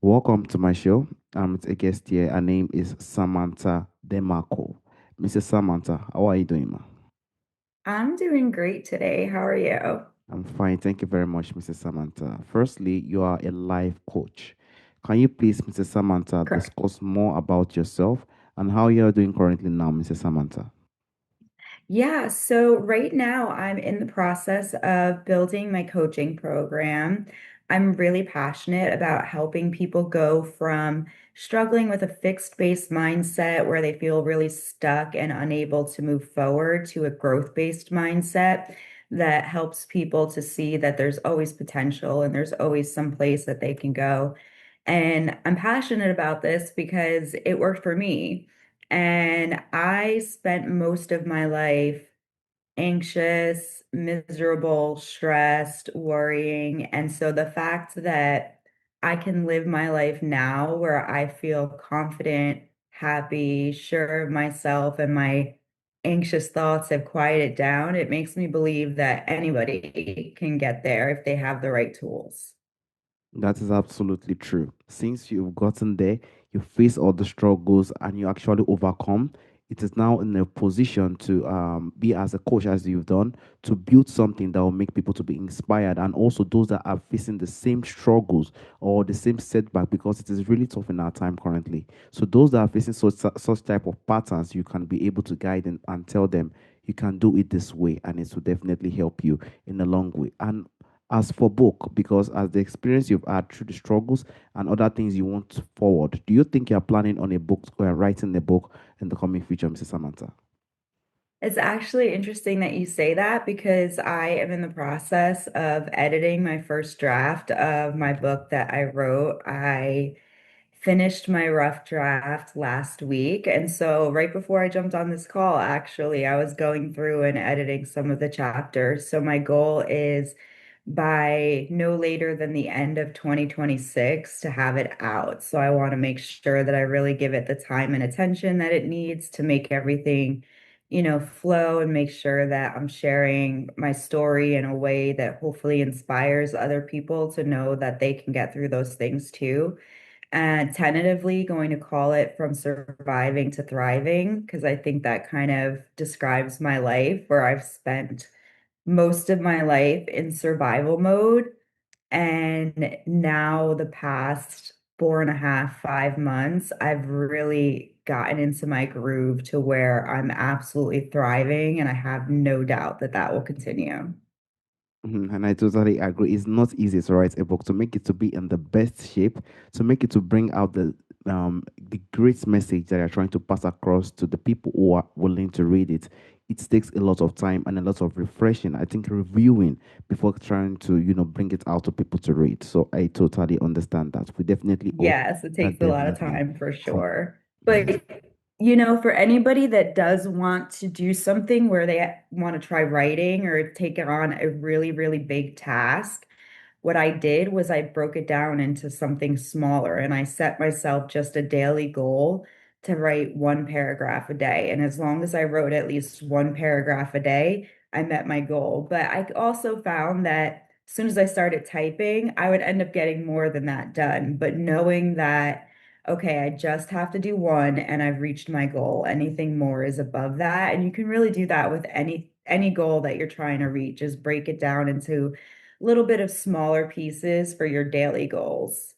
Welcome to my show. I'm with a guest here. Her name is Samantha DeMarco. Mrs. Samantha, how are you doing, ma? I'm doing great today. How are you? I'm fine. Thank you very much, Mrs. Samantha. Firstly, you are a life coach. Can you please, Mrs. Samantha, Correct. discuss more about yourself and how you are doing currently now, Mrs. Samantha? Yeah, so right now I'm in the process of building my coaching program. I'm really passionate about helping people go from struggling with a fixed-based mindset where they feel really stuck and unable to move forward to a growth-based mindset that helps people to see that there's always potential and there's always some place that they can go. And I'm passionate about this because it worked for me. And I spent most of my life anxious, miserable, stressed, worrying. And so the fact that I can live my life now where I feel confident, happy, sure of myself, and my anxious thoughts have quieted down, it makes me believe that anybody can get there if they have the right tools. That is absolutely true. Since you've gotten there, you face all the struggles and you actually overcome. It is now in a position to be as a coach as you've done to build something that will make people to be inspired and also those that are facing the same struggles or the same setback because it is really tough in our time currently. So those that are facing such type of patterns, you can be able to guide them and tell them you can do it this way and it will definitely help you in the long way. And as for book, because as the experience you've had through the struggles and other things you want forward, do you think you're planning on a book or writing a book in the coming future, Mrs. Samantha? It's actually interesting that you say that because I am in the process of editing my first draft of my book that I wrote. I finished my rough draft last week. And so, right before I jumped on this call, actually, I was going through and editing some of the chapters. So, my goal is by no later than the end of 2026 to have it out. So, I want to make sure that I really give it the time and attention that it needs to make everything, flow and make sure that I'm sharing my story in a way that hopefully inspires other people to know that they can get through those things too. And tentatively going to call it From Surviving to Thriving, because I think that kind of describes my life where I've spent most of my life in survival mode. And now, the past 4.5, 5 months, I've really gotten into my groove to where I'm absolutely thriving. And I have no doubt that that will continue. And I totally agree. It's not easy to write a book, to make it to be in the best shape, to make it to bring out the great message that you're trying to pass across to the people who are willing to read it. It takes a lot of time and a lot of refreshing, I think, reviewing before trying to, bring it out to people to read. So I totally understand that. We definitely hope Yes, it that takes a lot of definitely time for come. sure. Yes. But, for anybody that does want to do something where they want to try writing or take on a really, really big task, what I did was I broke it down into something smaller and I set myself just a daily goal to write one paragraph a day. And as long as I wrote at least one paragraph a day, I met my goal. But I also found that as soon as I started typing, I would end up getting more than that done. But knowing that, okay, I just have to do one and I've reached my goal. Anything more is above that. And you can really do that with any goal that you're trying to reach. Just break it down into little bit of smaller pieces for your daily goals.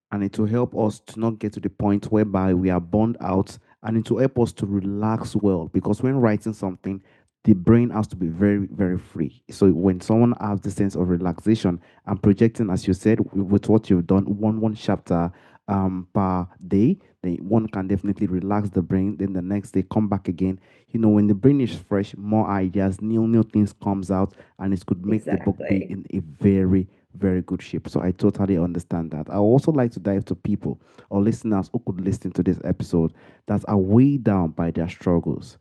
And it will help us to not get to the point whereby we are burned out, and it will help us to relax well because when writing something, the brain has to be very, very free. So when someone has the sense of relaxation and projecting, as you said, with what you've done, one chapter per day, then one can definitely relax the brain. Then the next day come back again. When the brain is fresh, more ideas, new things comes out, and it could make the book be Exactly. in a very, very good shape. So I totally understand that. I also like to dive to people or listeners who could listen to this episode that are weighed down by their struggles.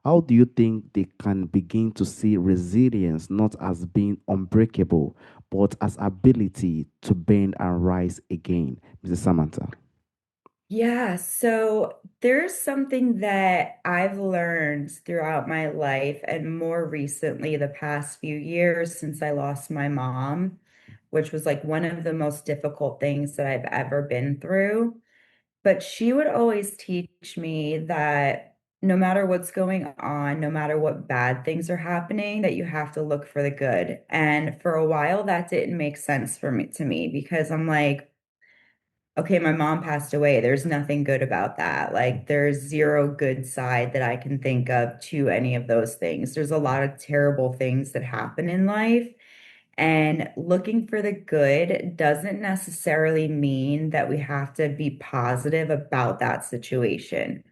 How do you think they can begin to see resilience not as being unbreakable, but as ability to bend and rise again, Mrs. Samantha? Yeah, so there's something that I've learned throughout my life, and more recently, the past few years since I lost my mom, which was like one of the most difficult things that I've ever been through. But she would always teach me that no matter what's going on, no matter what bad things are happening, that you have to look for the good. And for a while, that didn't make sense for me to me because I'm like, okay, my mom passed away. There's nothing good about that. Like, there's zero good side that I can think of to any of those things. There's a lot of terrible things that happen in life. And looking for the good doesn't necessarily mean that we have to be positive about that situation.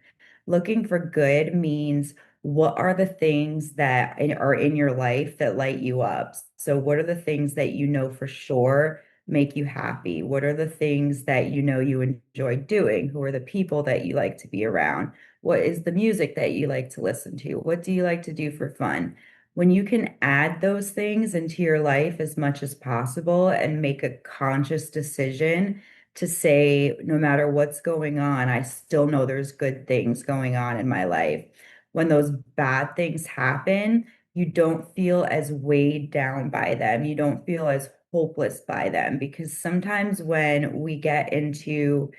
Looking for good means what are the things that are in your life that light you up? So, what are the things that you know for sure make you happy? What are the things that you know you enjoy doing? Who are the people that you like to be around? What is the music that you like to listen to? What do you like to do for fun? When you can add those things into your life as much as possible and make a conscious decision to say, no matter what's going on, I still know there's good things going on in my life. When those bad things happen, you don't feel as weighed down by them. You don't feel as hopeless by them because sometimes when we get into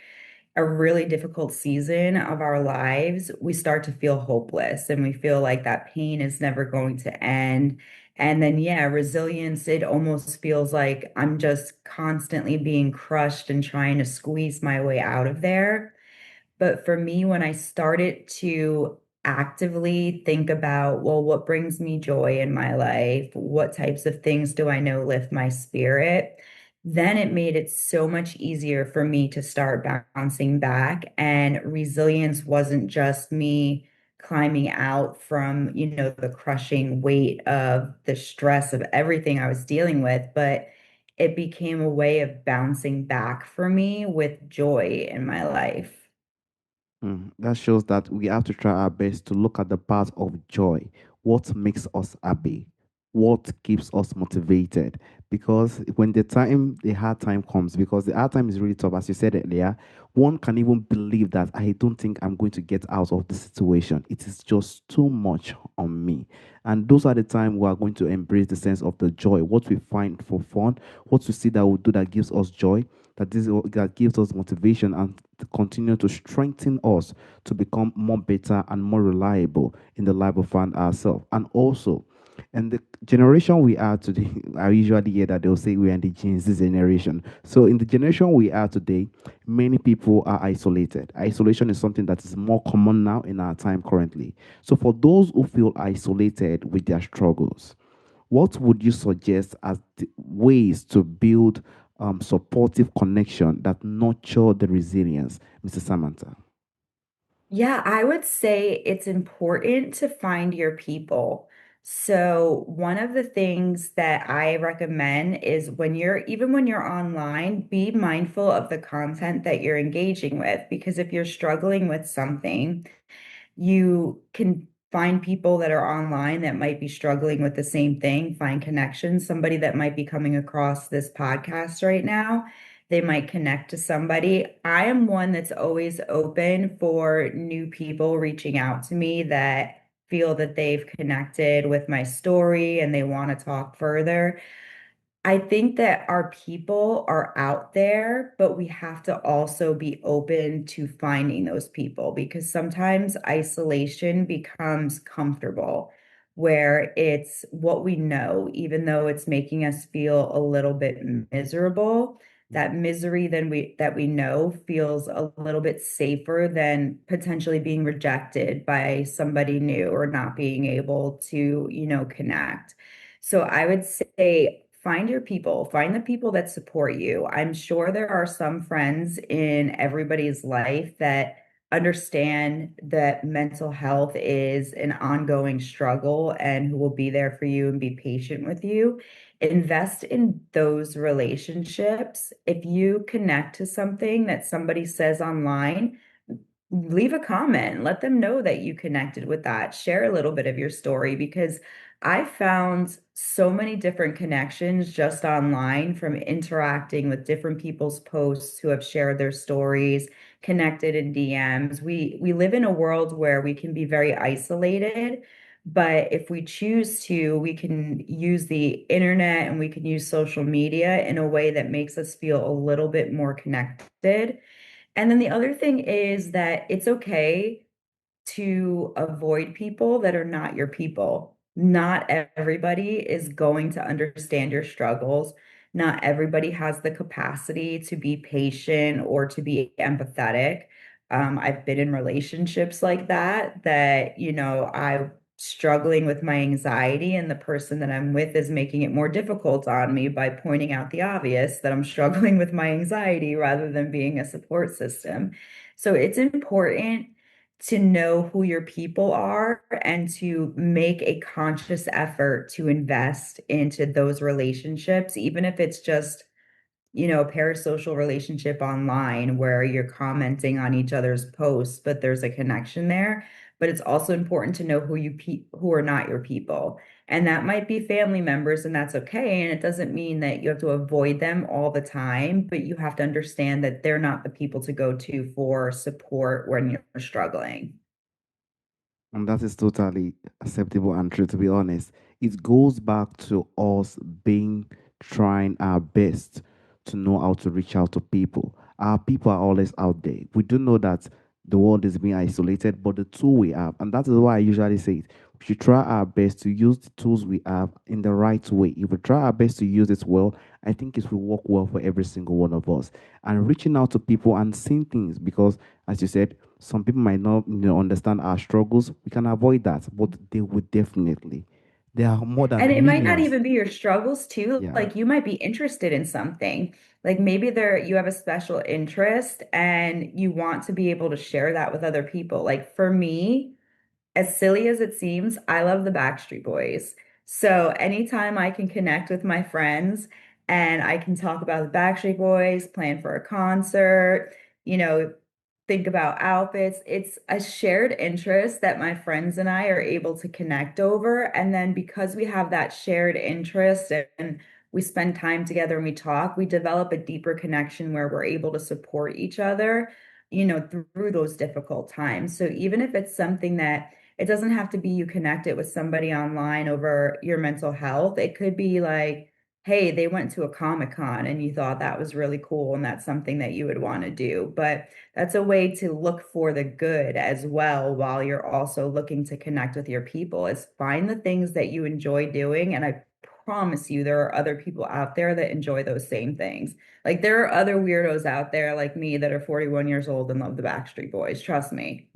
a really difficult season of our lives, we start to feel hopeless and we feel like that pain is never going to end. And then, yeah, resilience, it almost feels like I'm just constantly being crushed and trying to squeeze my way out of there. But for me, when I started to actively think about, well, what brings me joy in my life? What types of things do I know lift my spirit? Then it made it so much easier for me to start bouncing back. And resilience wasn't just me climbing out from, the crushing weight of the stress of everything I was dealing with, but it became a way of bouncing back for me with joy in my life. That shows that we have to try our best to look at the part of joy. What makes us happy? What keeps us motivated? Because when the hard time comes, because the hard time is really tough, as you said earlier, one can even believe that I don't think I'm going to get out of the situation. It is just too much on me. And those are the time we are going to embrace the sense of the joy, what we find for fun, what we see that will do that gives us joy, that gives us motivation and to continue to strengthen us to become more better and more reliable in the life we find ourselves. And also, and the generation we are today, I usually hear that they'll say we are in the Gen Z generation. So in the generation we are today, many people are isolated. Isolation is something that is more common now in our time currently. So for those who feel isolated with their struggles, what would you suggest as the ways to build supportive connection that nurture the resilience, Mr. Samantha? Yeah, I would say it's important to find your people. So, one of the things that I recommend is even when you're online, be mindful of the content that you're engaging with. Because if you're struggling with something, you can find people that are online that might be struggling with the same thing, find connections, somebody that might be coming across this podcast right now. They might connect to somebody. I am one that's always open for new people reaching out to me that feel that they've connected with my story and they want to talk further. I think that our people are out there, but we have to also be open to finding those people because sometimes isolation becomes comfortable, where it's what we know, even though it's making us feel a little bit miserable. That misery that we know feels a little bit safer than potentially being rejected by somebody new or not being able to, connect. So I would say find your people, find the people that support you. I'm sure there are some friends in everybody's life that understand that mental health is an ongoing struggle and who will be there for you and be patient with you. Invest in those relationships. If you connect to something that somebody says online, leave a comment. Let them know that you connected with that. Share a little bit of your story because I found so many different connections just online from interacting with different people's posts who have shared their stories, connected in DMs. We live in a world where we can be very isolated, But if we choose to, we can use the internet and we can use social media in a way that makes us feel a little bit more connected. And then the other thing is that it's okay to avoid people that are not your people. Not everybody is going to understand your struggles. Not everybody has the capacity to be patient or to be empathetic. I've been in relationships like that, I'm struggling with my anxiety, and the person that I'm with is making it more difficult on me by pointing out the obvious that I'm struggling with my anxiety rather than being a support system. So it's important to know who your people are and to make a conscious effort to invest into those relationships, even if it's just, a parasocial relationship online where you're commenting on each other's posts, but there's a connection there. But it's also important to know who are not your people. And that might be family members, and that's okay. And it doesn't mean that you have to avoid them all the time, but you have to understand that they're not the people to go to for support when you're struggling. And that is totally acceptable and true, to be honest. It goes back to us being trying our best to know how to reach out to people. Our people are always out there. We do know that the world is being isolated, but the tool we have, and that is why I usually say it, we should try our best to use the tools we have in the right way. If we try our best to use it well, I think it will work well for every single one of us. And reaching out to people and seeing things, because as you said, some people might not understand our struggles. We can avoid that, but they would definitely. There are more And than it might not millions. even be your struggles too. Yeah. Like you might be interested in something. Like maybe you have a special interest and you want to be able to share that with other people. Like for me, as silly as it seems, I love the Backstreet Boys. So anytime I can connect with my friends and I can talk about the Backstreet Boys, plan for a concert, you know, think about outfits, it's a shared interest that my friends and I are able to connect over. And then because we have that shared interest and we spend time together and we talk, we develop a deeper connection where we're able to support each other, through those difficult times. So even if it's something that it doesn't have to be you connected with somebody online over your mental health. It could be like, hey, they went to a Comic-Con and you thought that was really cool and that's something that you would want to do. But that's a way to look for the good as well while you're also looking to connect with your people is find the things that you enjoy doing. And I promise you, there are other people out there that enjoy those same things. Like there are other weirdos out there like me that are 41 years old and love the Backstreet Boys. Trust me.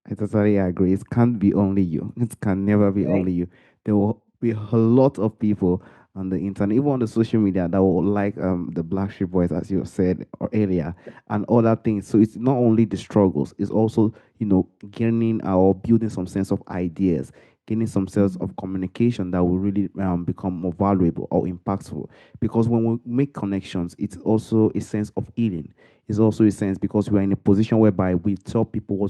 I totally agree. It can't be only you. It can never be only Right. you. There will be a lot of people on the internet, even on the social media, that will like the Black Sheep Boys, as you said earlier, and other things. So it's not only the struggles; it's also gaining or building some sense of ideas, gaining some sense of Mhm. communication that will really become more valuable or impactful. Because when we make connections, it's also a sense of healing. It's also a sense because we're in a position whereby we tell people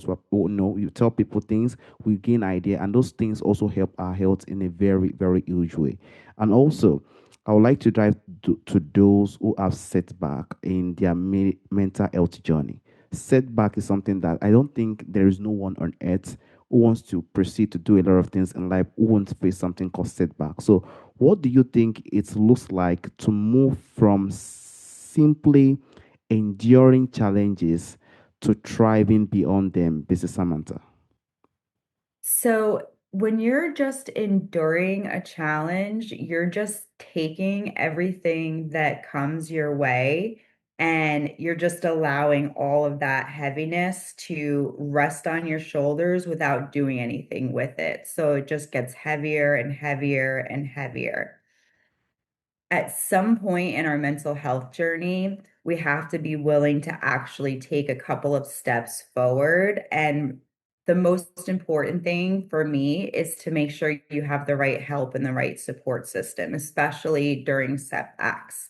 you tell people things, we gain idea, and those things also help our health in a very, very huge way. And also, I would like to dive to those who have setback in their mental health journey. Setback is something that I don't think there is no one on earth who wants to proceed to do a lot of things in life who won't face something called setback. So, what do you think it looks like to move from simply enduring challenges to thriving beyond them, Mrs. Samantha? So when you're just enduring a challenge, you're just taking everything that comes your way and you're just allowing all of that heaviness to rest on your shoulders without doing anything with it. So it just gets heavier and heavier and heavier. At some point in our mental health journey, we have to be willing to actually take a couple of steps forward. And the most important thing for me is to make sure you have the right help and the right support system, especially during setbacks.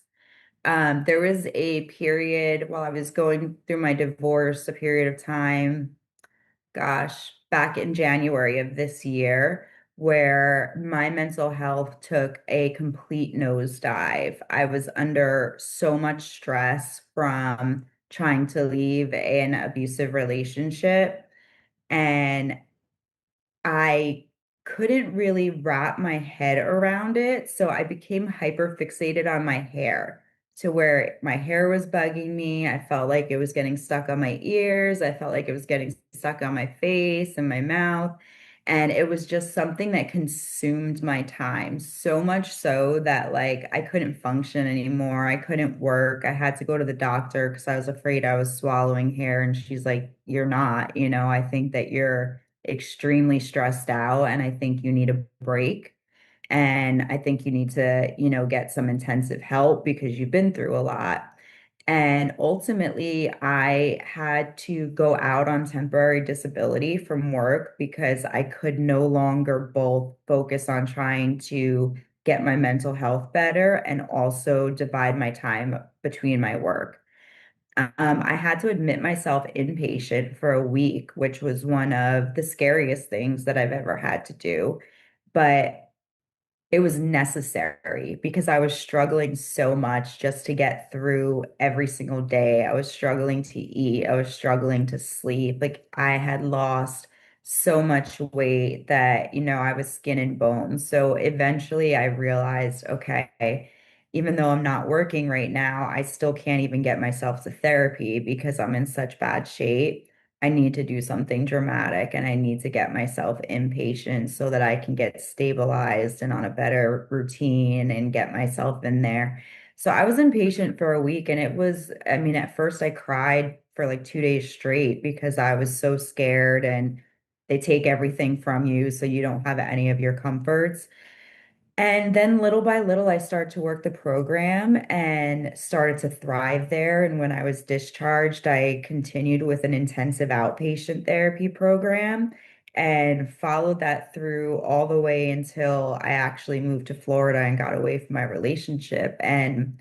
There was a period while I was going through my divorce, a period of time gosh, back in January of this year, where my mental health took a complete nosedive. I was under so much stress from trying to leave an abusive relationship. And I couldn't really wrap my head around it. So I became hyper fixated on my hair to where my hair was bugging me. I felt like it was getting stuck on my ears. I felt like it was getting stuck on my face and my mouth. And it was just something that consumed my time so much so that like I couldn't function anymore. I couldn't work. I had to go to the doctor because I was afraid I was swallowing hair. And she's like, "You're not, I think that you're extremely stressed out and I think you need a break. And I think you need to, get some intensive help because you've been through a lot." And ultimately, I had to go out on temporary disability from work because I could no longer both focus on trying to get my mental health better and also divide my time between my work. I had to admit myself inpatient for a week, which was one of the scariest things that I've ever had to do. But it was necessary because I was struggling so much just to get through every single day. I was struggling to eat. I was struggling to sleep. Like I had lost so much weight that, I was skin and bones. So eventually I realized, okay, even though I'm not working right now, I still can't even get myself to therapy because I'm in such bad shape. I need to do something dramatic and I need to get myself inpatient so that I can get stabilized and on a better routine and get myself in there. So I was inpatient for a week and it was, I mean, at first I cried for like 2 days straight because I was so scared and they take everything from you so you don't have any of your comforts. And then little by little, I started to work the program and started to thrive there. And when I was discharged, I continued with an intensive outpatient therapy program and followed that through all the way until I actually moved to Florida and got away from my relationship. And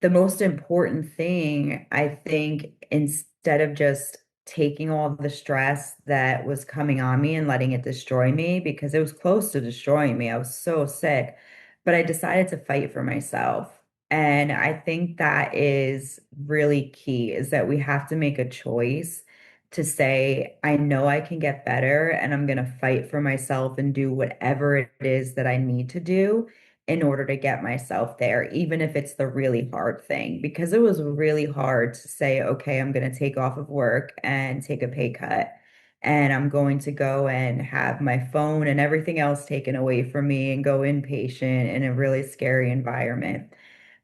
the most important thing, I think, instead of just taking all the stress that was coming on me and letting it destroy me, because it was close to destroying me. I was so sick, but I decided to fight for myself. And I think that is really key is that we have to make a choice to say, I know I can get better and I'm going to fight for myself and do whatever it is that I need to do in order to get myself there, even if it's the really hard thing, because it was really hard to say, okay, I'm going to take off of work and take a pay cut. And I'm going to go and have my phone and everything else taken away from me and go inpatient in a really scary environment.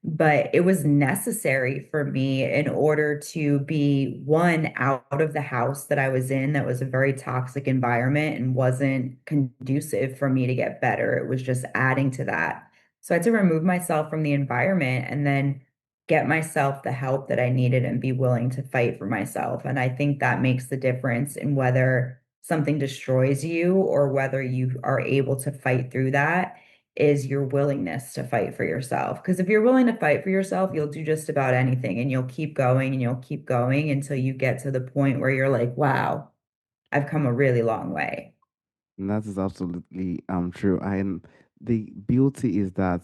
But it was necessary for me in order to be one out of the house that I was in that was a very toxic environment and wasn't conducive for me to get better. It was just adding to that. So I had to remove myself from the environment and then get myself the help that I needed and be willing to fight for myself. And I think that makes the difference in whether something destroys you or whether you are able to fight through that is your willingness to fight for yourself. Because if you're willing to fight for yourself, you'll do just about anything and you'll keep going and you'll keep going until you get to the point where you're like, wow, I've come a really long way. And that is absolutely true. And the beauty is that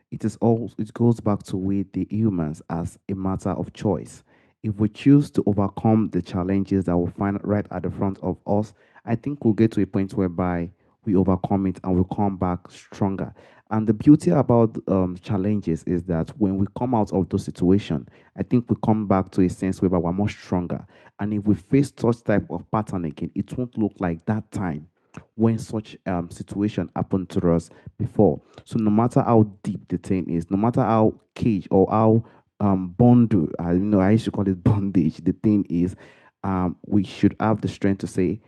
it goes back to we the humans as a matter of choice. If we choose to overcome the challenges that we find right at the front of us, I think we'll get to a point whereby we overcome it and we'll come back stronger. And the beauty about challenges is that when we come out of those situations, I think we come back to a sense whereby we're more stronger. And if we face such type of pattern again, it won't look like that time when such situation happened to us before. So no matter how deep the thing is, no matter how cage or how bonded, I used to call it bondage. The thing is, we should have the strength to say,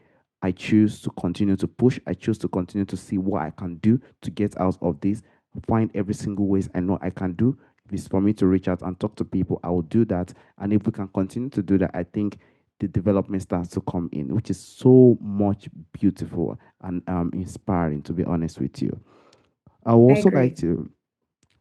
I choose to continue to push. I choose to continue to see what I can do to get out of this. Find every single ways I know I can do. If it's for me to reach out and talk to people, I will do that. And if we can continue to do that, I think the development starts to come in, which is so much beautiful and inspiring, to be honest with you. I would I also like agree. to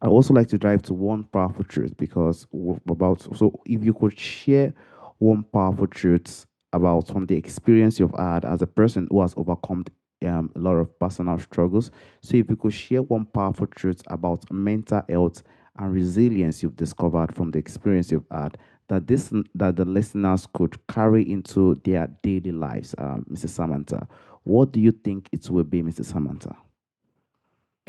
I would also like to dive to one powerful truth because about so if you could share one powerful truth about from the experience you've had as a person who has overcome a lot of personal struggles. So if you could share one powerful truth about mental health and resilience you've discovered from the experience you've had that the listeners could carry into their daily lives, Mrs. Samantha. What do you think it will be, Mrs. Samantha?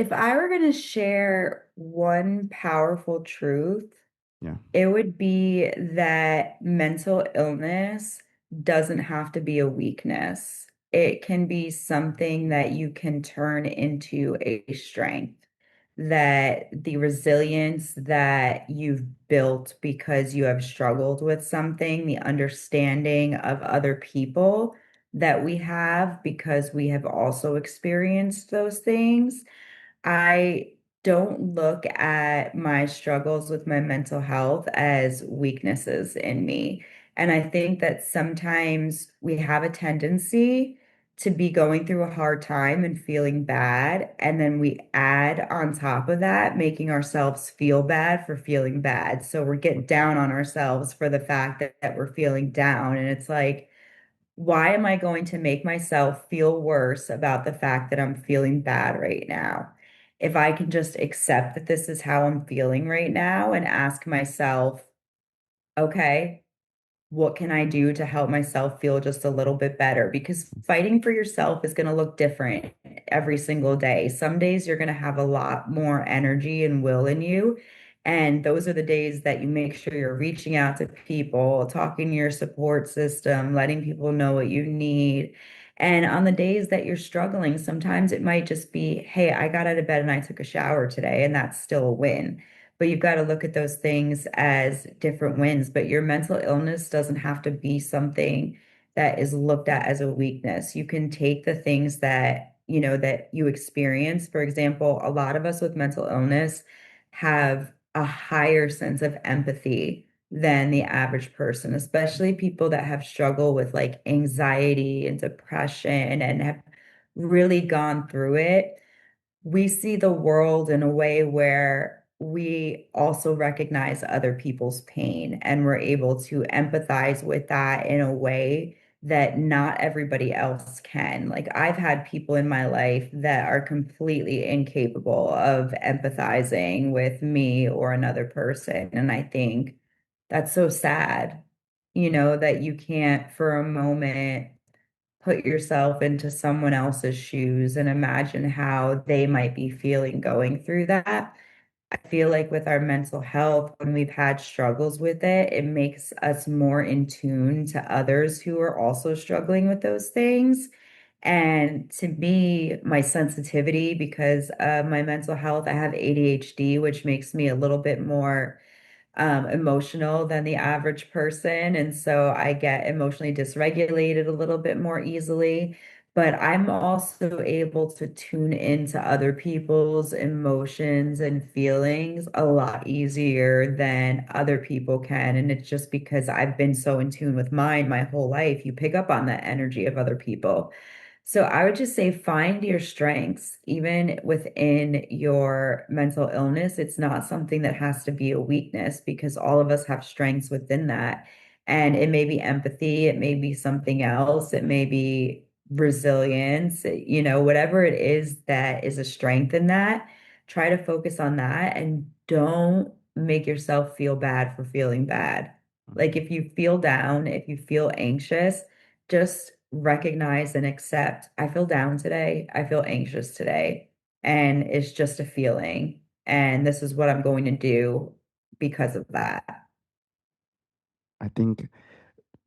If I were going to share one powerful truth, Yeah. it would be that mental illness doesn't have to be a weakness. It can be something that you can turn into a strength. That the resilience that you've built because you have struggled with something, the understanding of other people that we have because we have also experienced those things. I don't look at my struggles with my mental health as weaknesses in me. And I think that sometimes we have a tendency to be going through a hard time and feeling bad. And then we add on top of that, making ourselves feel bad for feeling bad. So we're getting down on ourselves for the fact that we're feeling down. And it's like, why am I going to make myself feel worse about the fact that I'm feeling bad right now? If I can just accept that this is how I'm feeling right now and ask myself, okay, what can I do to help myself feel just a little bit better? Because fighting for yourself is going to look different every single day. Some days you're going to have a lot more energy and will in you. And those are the days that you make sure you're reaching out to people, talking to your support system, letting people know what you need. And on the days that you're struggling, sometimes it might just be, hey, I got out of bed and I took a shower today, and that's still a win. But you've got to look at those things as different wins. But your mental illness doesn't have to be something that is looked at as a weakness. You can take the things that, that you experience. For example, a lot of us with mental illness have a higher sense of empathy than the average person, especially people that have struggled with like anxiety and depression and have really gone through it. We see the world in a way where we also recognize other people's pain and we're able to empathize with that in a way that not everybody else can. Like, I've had people in my life that are completely incapable of empathizing with me or another person. And I think that's so sad, that you can't for a moment put yourself into someone else's shoes and imagine how they might be feeling going through that. I feel like with our mental health, when we've had struggles with it, it makes us more in tune to others who are also struggling with those things. And to me, my sensitivity, because of my mental health, I have ADHD, which makes me a little bit more emotional than the average person. And so I get emotionally dysregulated a little bit more easily. But I'm also able to tune into other people's emotions and feelings a lot easier than other people can. And it's just because I've been so in tune with mine my whole life. You pick up on that energy of other people. So I would just say find your strengths, even within your mental illness. It's not something that has to be a weakness because all of us have strengths within that. And it may be empathy, it may be something else, it may be resilience, whatever it is that is a strength in that, try to focus on that and don't make yourself feel bad for feeling bad. Like if you feel down, if you feel anxious, just recognize and accept, I feel down today. I feel anxious today. And it's just a feeling. And this is what I'm going to do because of that. I think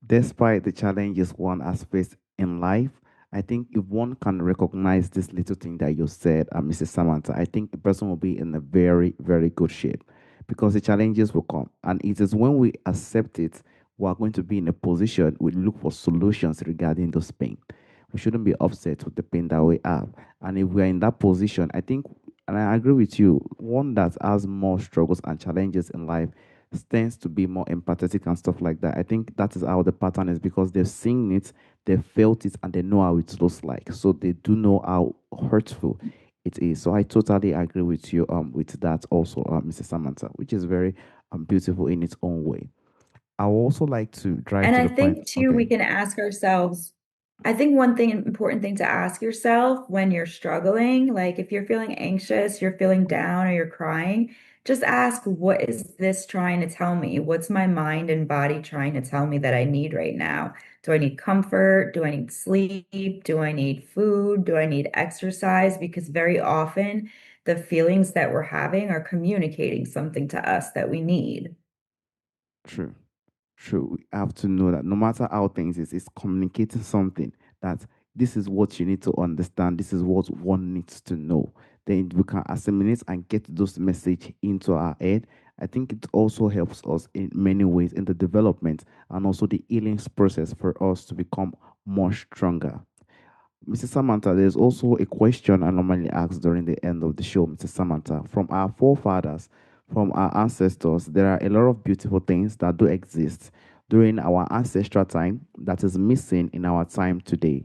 despite the challenges one has faced in life, I think if one can recognize this little thing that you said, Mrs. Samantha, I think the person will be in a very, very good shape because the challenges will come. And it is when we accept it, we are going to be in a position we look for solutions regarding those pain. We shouldn't be upset with the pain that we have. And if we are in that position, I think, and I agree with you, one that has more struggles and challenges in life tends to be more empathetic and stuff like that. I think that is how the pattern is because they've seen it, they've felt it, and they know how it looks like. So they do know how hurtful it is. So I totally agree with you with that also, Mrs. Samantha, which is very beautiful in its own way. I would also like to drive And to I the point. think too, Okay. we can ask ourselves, I think one thing, important thing to ask yourself when you're struggling, like if you're feeling anxious, you're feeling down, or you're crying, just ask, what is this trying to tell me? What's my mind and body trying to tell me that I need right now? Do I need comfort? Do I need sleep? Do I need food? Do I need exercise? Because very often the feelings that we're having are communicating something to us that we need. True. True. We have to know that no matter how things is, it's communicating something that this is what you need to understand. This is what one needs to know. Then we can assimilate and get those message into our head. I think it also helps us in many ways in the development and also the healing process for us to become more stronger. Mrs. Samantha, there's also a question I normally ask during the end of the show, Mrs. Samantha. From our forefathers, from our ancestors, there are a lot of beautiful things that do exist during our ancestral time that is missing in our time today.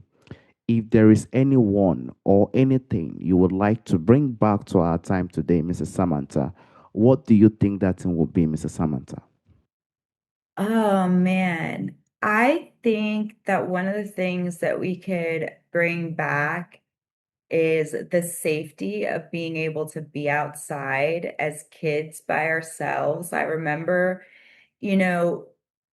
If there is anyone or anything you would like to bring back to our time today, Mrs. Samantha, what do you think that thing would be, Mrs. Samantha? Oh man, I think that one of the things that we could bring back is the safety of being able to be outside as kids by ourselves. I remember, you know,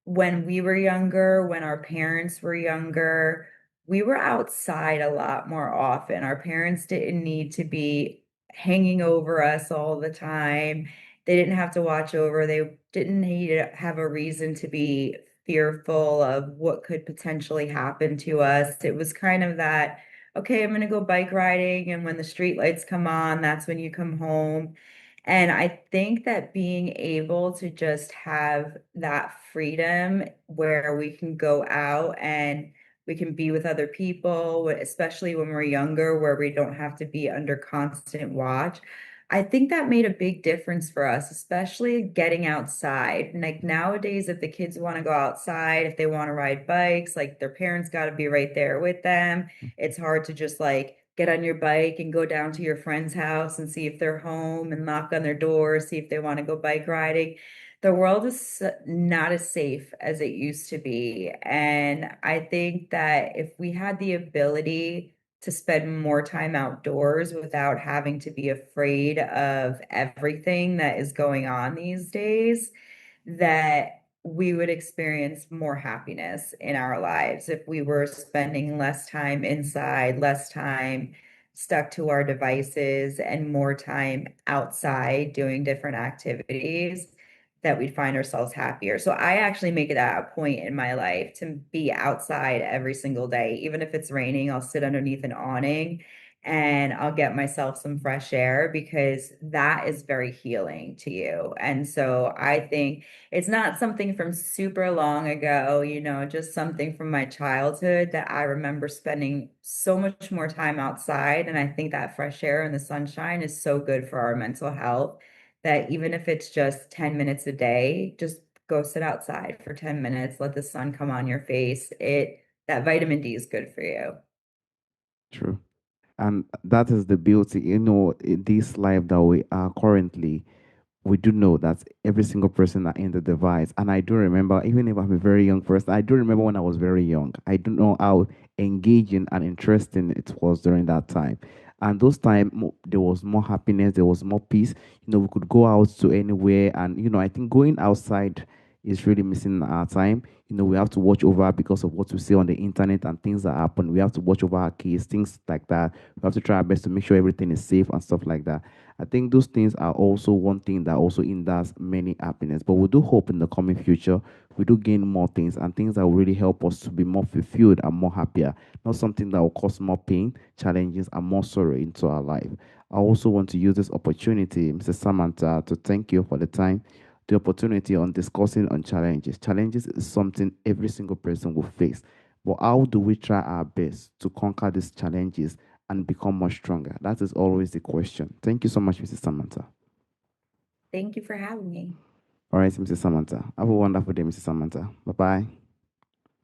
when we were younger, when our parents were younger, we were outside a lot more often. Our parents didn't need to be hanging over us all the time. They didn't have to watch over. They didn't need to have a reason to be fearful of what could potentially happen to us. It was kind of that, okay, I'm gonna go bike riding, and when the street lights come on, that's when you come home. And I think that being able to just have that freedom where we can go out and we can be with other people, especially when we're younger, where we don't have to be under constant watch. I think that made a big difference for us, especially getting outside. Like nowadays, if the kids want to go outside, if they want to ride bikes, like their parents got to be right there with them. It's hard to just like get on your bike and go down to your friend's house and see if they're home and knock on their door, see if they want to go bike riding. The world is not as safe as it used to be. And I think that if we had the ability to spend more time outdoors without having to be afraid of everything that is going on these days, that we would experience more happiness in our lives if we were spending less time inside, less time stuck to our devices, and more time outside doing different activities, that we'd find ourselves happier. So I actually make it a point in my life to be outside every single day. Even if it's raining, I'll sit underneath an awning and I'll get myself some fresh air because that is very healing to you. And so I think it's not something from super long ago, just something from my childhood that I remember spending so much more time outside. And I think that fresh air and the sunshine is so good for our mental health that even if it's just 10 minutes a day, just go sit outside for 10 minutes, let the sun come on your face. That vitamin D is good for you. True. And that is the beauty, in this life that we are currently, we do know that every single person that in the device, and I do remember, even if I'm a very young person, I do remember when I was very young. I don't know how engaging and interesting it was during that time. And those time there was more happiness, there was more peace. We could go out to anywhere, and I think going outside is really missing our time. We have to watch over because of what we see on the internet and things that happen. We have to watch over our kids, things like that. We have to try our best to make sure everything is safe and stuff like that. I think those things are also one thing that also hinders many happiness. But we do hope in the coming future we do gain more things and things that will really help us to be more fulfilled and more happier. Not something that will cause more pain, challenges, and more sorrow into our life. I also want to use this opportunity, Mrs. Samantha, to thank you for the opportunity on discussing on challenges. Challenges is something every single person will face. But how do we try our best to conquer these challenges and become more stronger? That is always the question. Thank you so much, Mrs. Samantha. Thank you for having me. All right, Mrs. Samantha. Have a wonderful day, Mrs. Samantha. Bye bye.